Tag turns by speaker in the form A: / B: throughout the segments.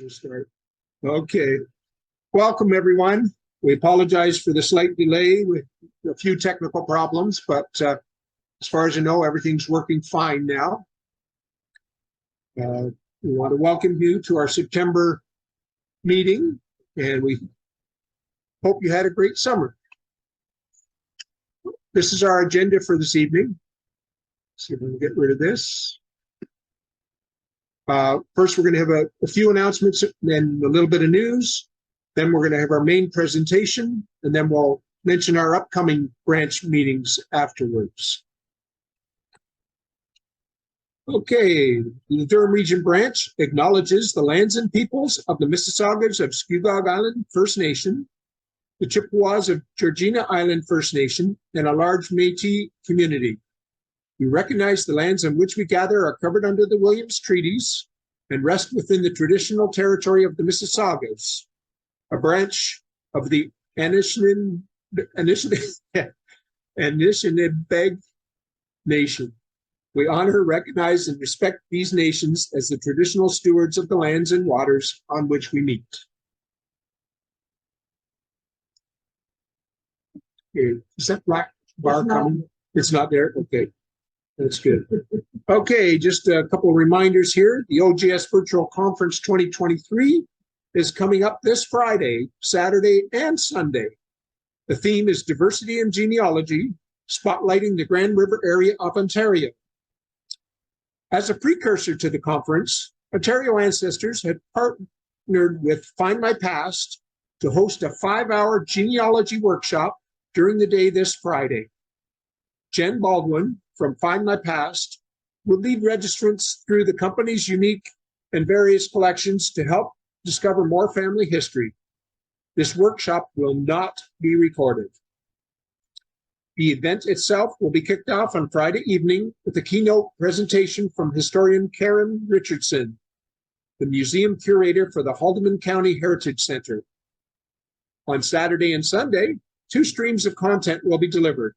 A: We'll start. Okay. Welcome, everyone. We apologize for the slight delay with a few technical problems, but as far as you know, everything's working fine now. We want to welcome you to our September meeting, and we hope you had a great summer. This is our agenda for this evening. Let's see if we can get rid of this. First, we're going to have a few announcements and a little bit of news. Then we're going to have our main presentation, and then we'll mention our upcoming branch meetings afterwards. Okay, the Durham Region Branch acknowledges the lands and peoples of the Mississaugas of Scugog Island First Nation, the Chippewas of Georgina Island First Nation, and a large Métis community. We recognize the lands on which we gather are covered under the Williams Treaties and rest within the traditional territory of the Mississaugas, a branch of the Anishinaabe Nation. We honor, recognize, and respect these nations as the traditional stewards of the lands and waters on which we meet. Okay. Is that black bar coming? It's not there? Okay. That's good. Okay, just a couple of reminders here. The OGS Virtual Conference 2023 is coming up this Friday, Saturday, and Sunday. The theme is Diversity and Genealogy, spotlighting the Grand River area of Ontario. As a precursor to the conference, Ontario Ancestors had partnered with Find My Past to host a 5-hour genealogy workshop during the day this Friday. Jen Baldwin from Find My Past will lead registrants through the company's unique and various collections to help discover more family history. This workshop will not be recorded. The event itself will be kicked off on Friday evening with a keynote presentation from historian Karen Richardson, the museum curator for the Haldimand County Heritage Center. On Saturday and Sunday, 2 streams of content will be delivered.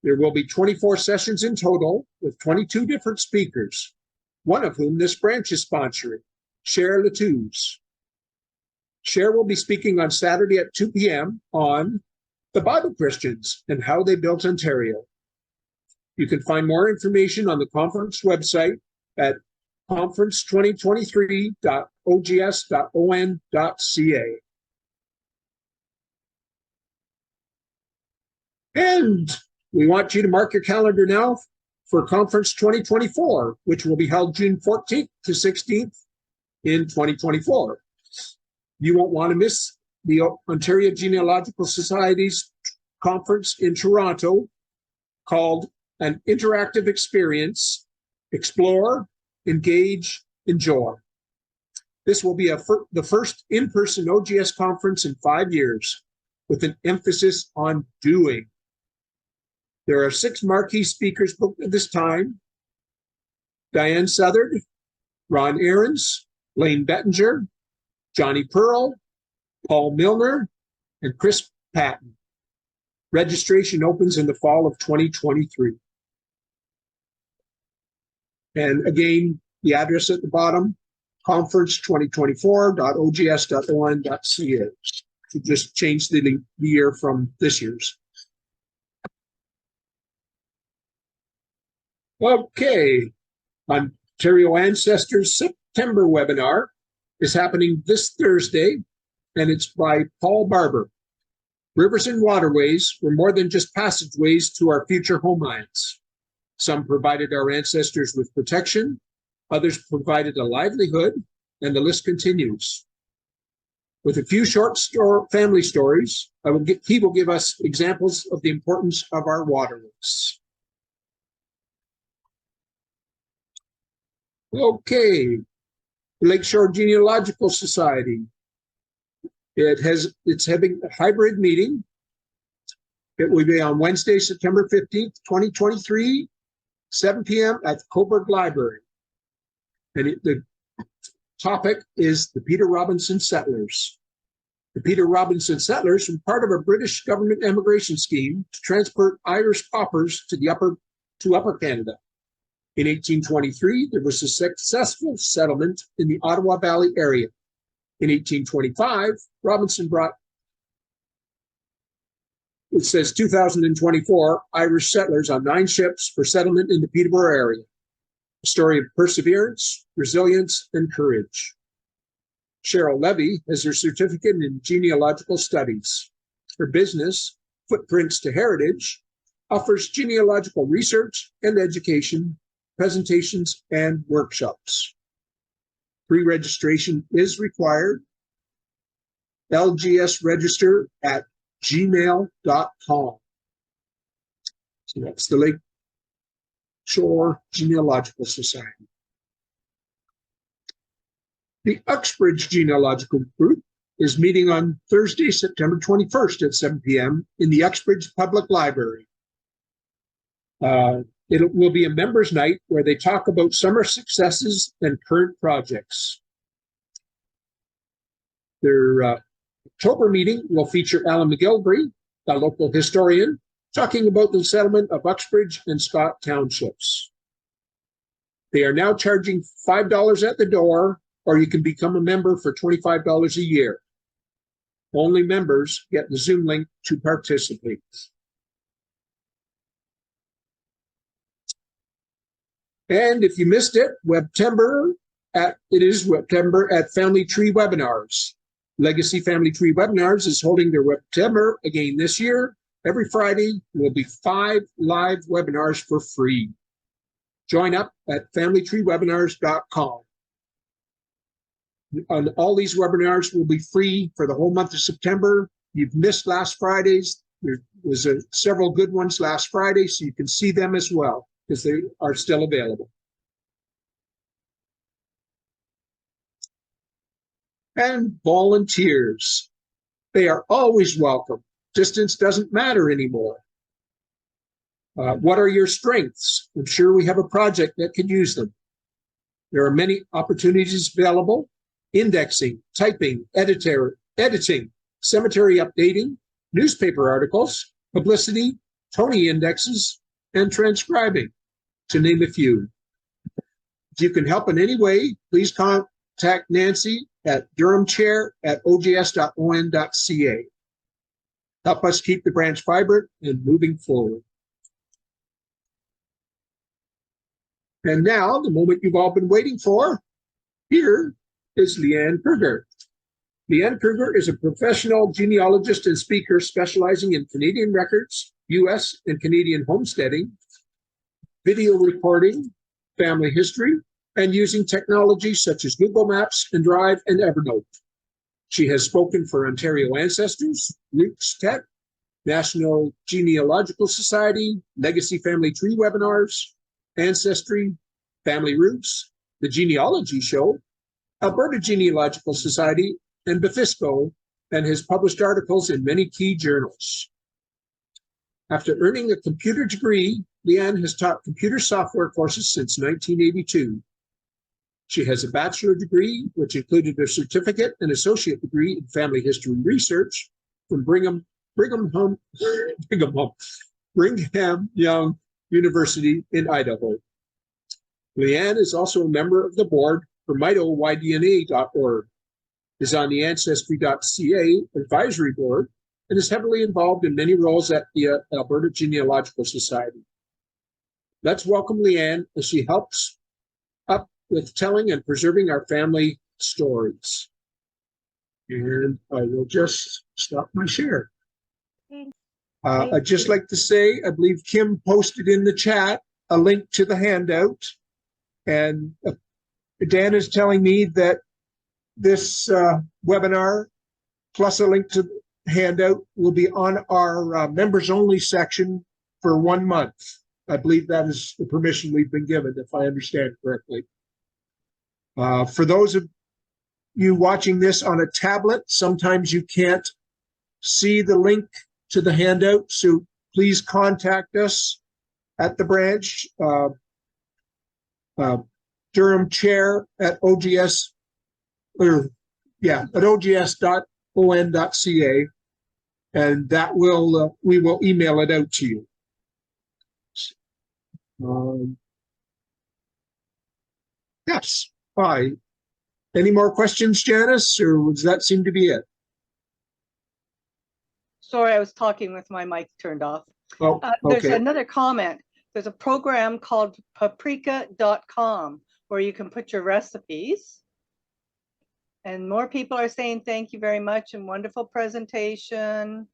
A: There will be 24 sessions in total with 22 different speakers, one of whom this branch is sponsoring, Cher Latouze. Cher will be speaking on Saturday at 2 p.m. on the Bible Christians and how they built Ontario. You can find more information on the conference website at conference2023.ogs.on.ca. And we want you to mark your calendar now for Conference 2024, which will be held June 14th to 16th in 2024. You won't want to miss the Ontario Genealogical Society's conference in Toronto called An Interactive Experience, Explore, Engage, Enjoy. This will be the first in-person OGS conference in 5 years with an emphasis on doing. There are 6 marquee speakers booked at this time: Diane Southard, Ron Ahrens, Lane Bettinger, Johnny Pearl, Paul Milner, and Chris Patton. Registration opens in the fall of 2023. And again, the address at the bottom, conference2024.ogs.on.ca. To just change the year from this year's. Okay, Ontario Ancestors September webinar is happening this Thursday, and it's by Paul Barber. Rivers and waterways were more than just passageways to our future homelands. Some provided our ancestors with protection, others provided a livelihood, and the list continues. With a few short family stories, he will give us examples of the importance of our waterways. Okay, Lakeshore Genealogical Society. It's having a hybrid meeting. It will be on Wednesday, September 15th, 2023, 7 p.m. at the Coburg Library. And the topic is the Peter Robinson Settlers. The Peter Robinson Settlers were part of a British government immigration scheme to transport Irish paupers to Upper Canada. In 1823, there was a successful settlement in the Ottawa Valley area. In 1825, Robinson brought, it says 2024, Irish settlers on 9 ships for settlement in the Peterborough area. A story of perseverance, resilience, and courage. Cheryl Levy has her certificate in genealogical studies. Her business, Footprints to Heritage, offers genealogical research and education, presentations, and workshops. Pre-registration is required. lgsregister@gmail.com. So that's the Lake Shore Genealogical Society. The Uxbridge Genealogical Group is meeting on Thursday, September 21st at 7 p.m. in the Uxbridge Public Library. It will be a members' night where they talk about summer successes and current projects. Their October meeting will feature Alan McGilvery, a local historian, talking about the settlement of Uxbridge and Scott townships. They are now charging $5 at the door, or you can become a member for $25 a year. Only members get the Zoom link to participate. And if you missed it, Webtember at Family Tree Webinars. Legacy Family Tree Webinars is holding their Webtember again this year. Every Friday will be 5 live webinars for free. Join up at familytreewebinars.com. And all these webinars will be free for the whole month of September. You've missed last Friday's. There was several good ones last Friday, so you can see them as well, because they are still available. And volunteers. They are always welcome. Distance doesn't matter anymore. What are your strengths? I'm sure we have a project that could use them. There are many opportunities available: indexing, typing, editing, cemetery updating, newspaper articles, publicity, Tony indexes, and transcribing, to name a few. If you can help in any way, please contact Nancy at durhamchair@ogs.on.ca. Help us keep the branch vibrant and moving forward. And now, the moment you've all been waiting for, here is Leanne Kruger. Leanne Kruger is a professional genealogist and speaker specializing in Canadian records, U.S. and Canadian homesteading, video recording, family history, and using technologies such as Google Maps and Drive and Evernote. She has spoken for Ontario Ancestors, Roots Tech, National Genealogical Society, Legacy Family Tree Webinars, Ancestry, Family Roots, The Genealogy Show, Alberta Genealogical Society, and Befisco, and has published articles in many key journals. After earning a computer degree, Leanne has taught computer software courses since 1982. She has a bachelor degree, which included a certificate and associate degree in family history research from Brigham Young University in Idaho. Leanne is also a member of the board for MitoYDNA.org, is on the Ancestry.ca advisory board, and is heavily involved in many roles at the Alberta Genealogical Society. Let's welcome Leanne as she helps up with telling and preserving our family stories. And I will just stop my share. I'd just like to say, I believe Kim posted in the chat a link to the handout. And Dan is telling me that this webinar plus a link to the handout will be on our members only section for 1 month. I believe that is the permission we've been given, if I understand correctly. For those of you watching this on a tablet, sometimes you can't see the link to the handout, so please contact us at the branch, Durham Chair at OGS, at ogs.on.ca, and that will we will email it out to you. Yes, hi. Any more questions, Janice, or does that seem to be it?
B: Sorry, I was talking with my mic turned off.
A: Oh,
B: There's
A: okay.
B: another comment. There's a program called paprika.com where you can put your recipes. And more people are saying thank you very much and wonderful presentation.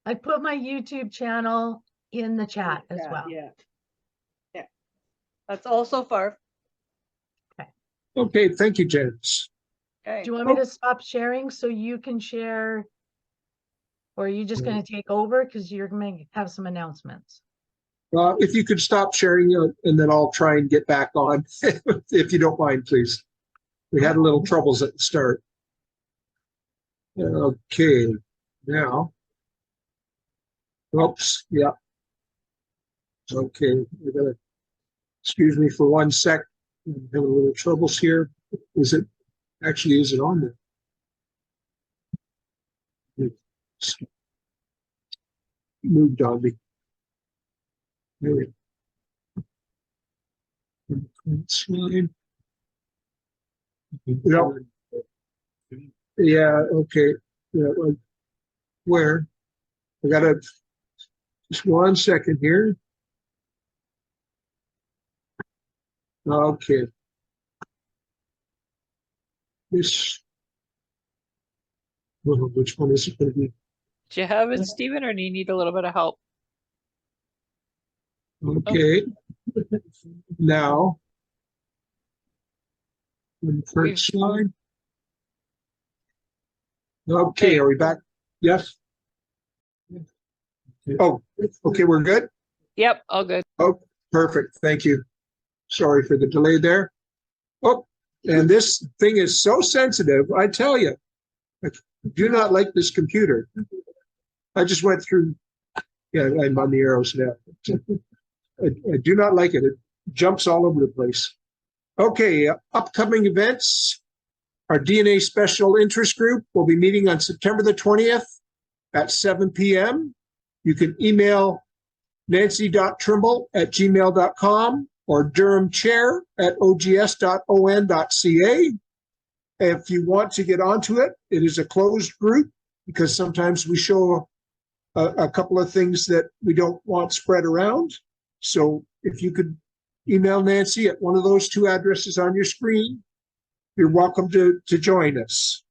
C: I put my YouTube channel in the chat as well.
B: Yeah. That's all so far.
A: Okay, thank you, Janice.
B: Okay.
C: Do you want me to stop sharing so you can share? Or are you just going to take over because you're going to have some announcements?
A: If you could stop sharing, and then I'll try and get back on, if you don't mind, please. We had a little troubles at the start. Okay, now. Oops, yeah. Okay, we gotta, excuse me for 1 sec. I'm having a little troubles here. Is it on there? It's moved on me. There slide. Yeah, okay. Yeah, where? I gotta, just 1 second here. Okay. This, which one is it going to be?
D: Do you have it, Stephen, or do you need a little bit of help?
A: Okay. Now, first slide. Okay, are we back? Yes. Oh, okay, we're good?
D: Yep, all good.
A: Oh, perfect. Thank you. Sorry for the delay there. Oh, and this thing is so sensitive, I tell you. I do not like this computer. I just went through, yeah, I'm on the arrows now. I do not like it. It jumps all over the place. Okay, upcoming events. Our DNA Special Interest Group will be meeting on September the 20th at 7 p.m. You can email nancy.trimble@gmail.com or durhamchair@ogs.on.ca. If you want to get onto it, it is a closed group because sometimes we show a couple of things that we don't want spread around. So if you could email Nancy at one of those 2 addresses on your screen, you're welcome to join us.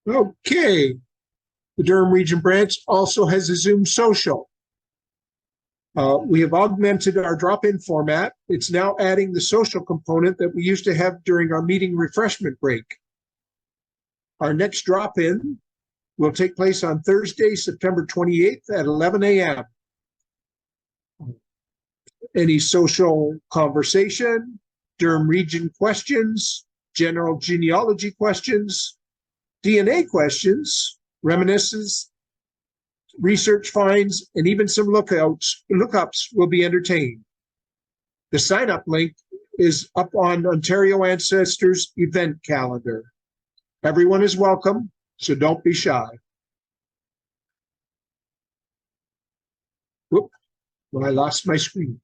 A: Okay. The Durham Region Branch also has a Zoom social. We have augmented our drop-in format. It's now adding the social component that we used to have during our meeting refreshment break. Our next drop-in will take place on Thursday, September 28th at 11 a.m. Any social conversation, Durham Region questions, general genealogy questions, DNA questions, reminiscences, research finds, and even some lookups will be entertained. The sign-up link is up on Ontario Ancestors event calendar. Everyone is welcome, so don't be shy. Whoop, well, I lost my screen.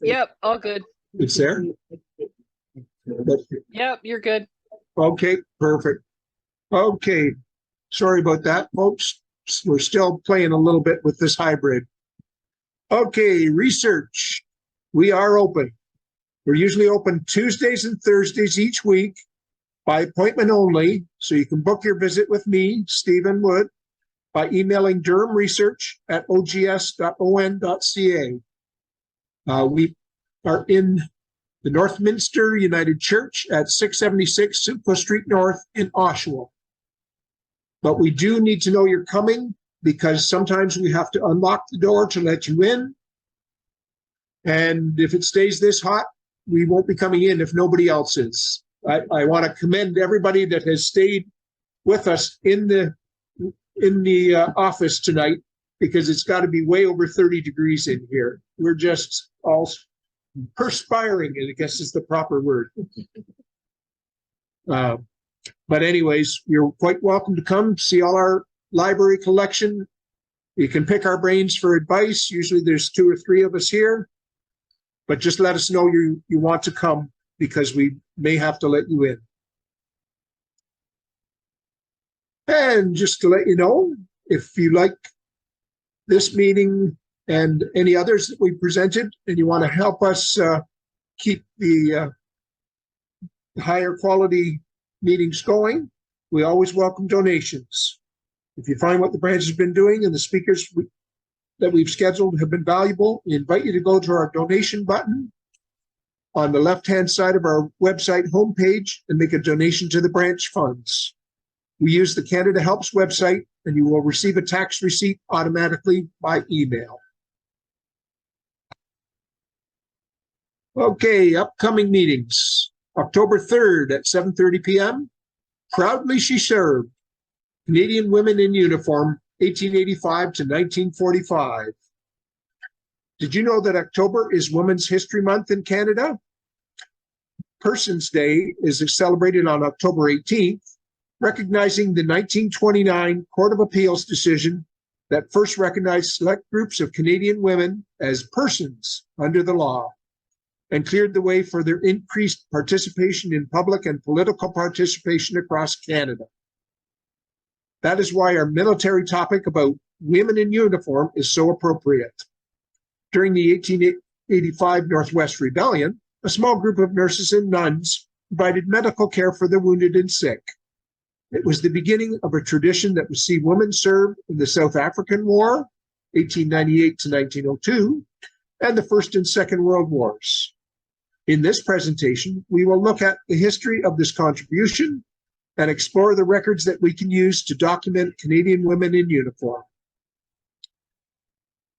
D: Yep, all good.
A: It's there?
D: Yep, you're good.
A: Okay, perfect. Okay, sorry about that, folks. We're still playing a little bit with this hybrid. Okay, research. We are open. We're usually open Tuesdays and Thursdays each week by appointment only. So you can book your visit with me, Stephen Wood, by emailing durhamresearch@ogs.on.ca. We are in the Northminster United Church at 676 Simcoe Street North in Oshawa. But we do need to know you're coming because sometimes we have to unlock the door to let you in. And if it stays this hot, we won't be coming in if nobody else is. I want to commend everybody that has stayed with us in the office tonight because it's got to be way over 30 degrees in here. We're just all perspiring, I guess is the proper word. But anyways, you're quite welcome to come see all our library collection You can pick our brains for advice. Usually there's 2 or 3 of us here, but just let us know you want to come because we may have to let you in. And just to let you know, if you like this meeting and any others that we presented and you want to help us keep the higher quality meetings going, we always welcome donations. If you find what the branch has been doing and the speakers that we've scheduled have been valuable, we invite you to go to our donation button on the left-hand side of our website homepage and make a donation to the branch funds. We use the Canada Helps website, and you will receive a tax receipt automatically by email. Okay, upcoming meetings. October 3rd at 7:30 p.m. Proudly She Served. Canadian Women in Uniform, 1885 to 1945. Did you know that October is Women's History Month in Canada? Persons Day is celebrated on October 18th, recognizing the 1929 Court of Appeals decision that first recognized select groups of Canadian women as persons under the law and cleared the way for their increased participation in public and political participation across Canada. That is why our military topic about women in uniform is so appropriate. During the 1885 Northwest Rebellion, a small group of nurses and nuns provided medical care for the wounded and sick. It was the beginning of a tradition that would see women serve in the South African War, 1898 to 1902, and the First and Second World Wars. In this presentation, we will look at the history of this contribution and explore the records that we can use to document Canadian women in uniform.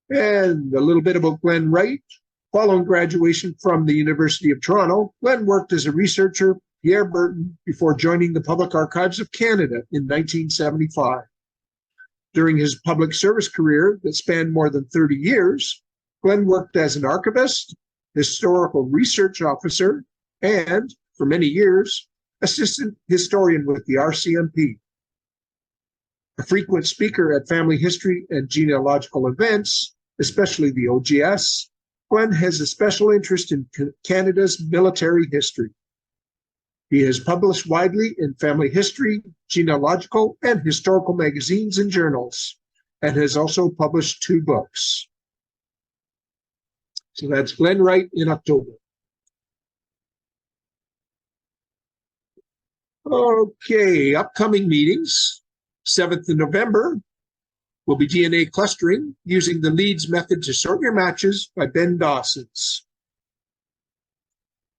A: And a little bit about Glenn Wright. Following graduation from the University of Toronto, Glenn worked as a researcher, Pierre Burton, before joining the Public Archives of Canada in 1975. During his public service career that spanned more than 30 years, Glenn worked as an archivist, historical research officer, and, for many years, assistant historian with the RCMP. A frequent speaker at family history and genealogical events, especially the OGS, Glenn has a special interest in Canada's military history. He has published widely in family history, genealogical, and historical magazines and journals, and has also published 2 books. So that's Glenn Wright in October. Okay, upcoming meetings. 7th of November will be DNA clustering using the Leeds method to sort your matches by Ben Dawson's.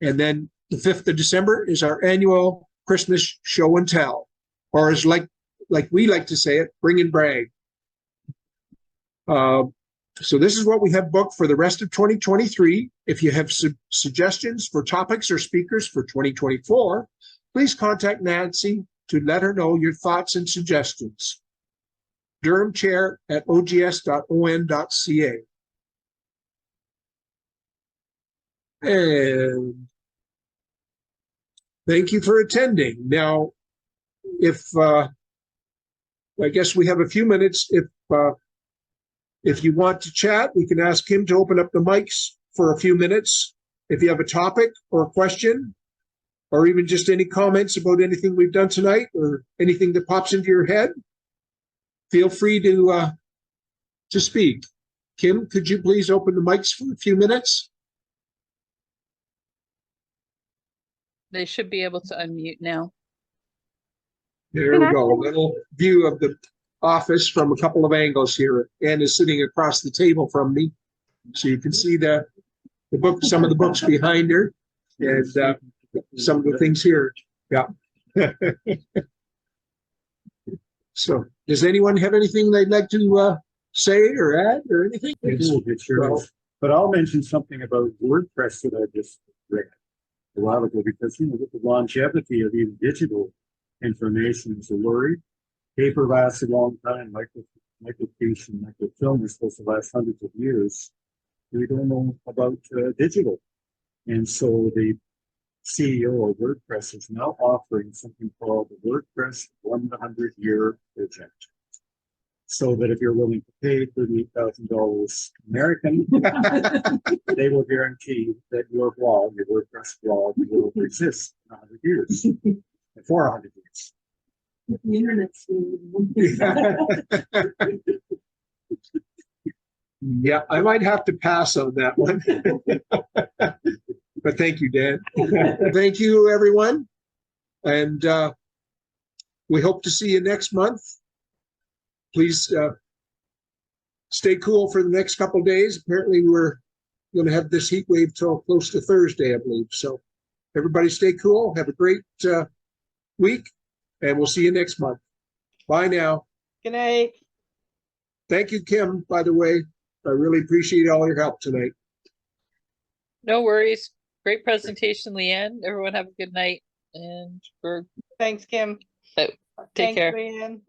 A: And then the 5th of December is our annual Christmas show and tell, or as like we like to say it, bring and brag. So this is what we have booked for the rest of 2023. If you have suggestions for topics or speakers for 2024, please contact Nancy to let her know your thoughts and suggestions. Durham Chair at ogs.on.ca. And thank you for attending. Now, I guess we have a few minutes. If you want to chat, we can ask him to open up the mics for a few minutes. If you have a topic or a question, or even just any comments about anything we've done tonight or anything that pops into your head, feel free to speak. Kim, could you please open the mics for a few minutes?
D: They should be able to unmute now.
A: There we go. A little view of the office from a couple of angles here. Ann is sitting across the table from me, so you can see the book, some of the books behind her, and some of the things here. Yeah. So, does anyone have anything they'd like to say or add or anything?
E: But I'll mention something about WordPress that I just read a while ago, because with the longevity of even digital information is a worry. Paper lasts a long time, microfiche and microfilm are supposed to last hundreds of years. We don't know about digital. And so the CEO of WordPress is now offering something called the WordPress 100-Year Project. So that if you're willing to pay $38,000 American, they will guarantee that your blog, your WordPress blog, will persist 100 years, for 100 years.
F: The internet's.
A: Yeah, I might have to pass on that one. But thank you, Dan. Thank you, everyone. And we hope to see you next month. Please stay cool for the next couple of days. Apparently, we're going to have this heat wave till close to Thursday, I believe. So everybody stay cool. Have a great week, and we'll see you next month. Bye now.
B: Good night.
A: Thank you, Kim, by the way. I really appreciate all your help tonight.
D: No worries. Great presentation, Leanne. Everyone have a good night, and we're
B: Thanks, Kim.
D: out. Take
B: Thanks,
D: care.
B: Leanne.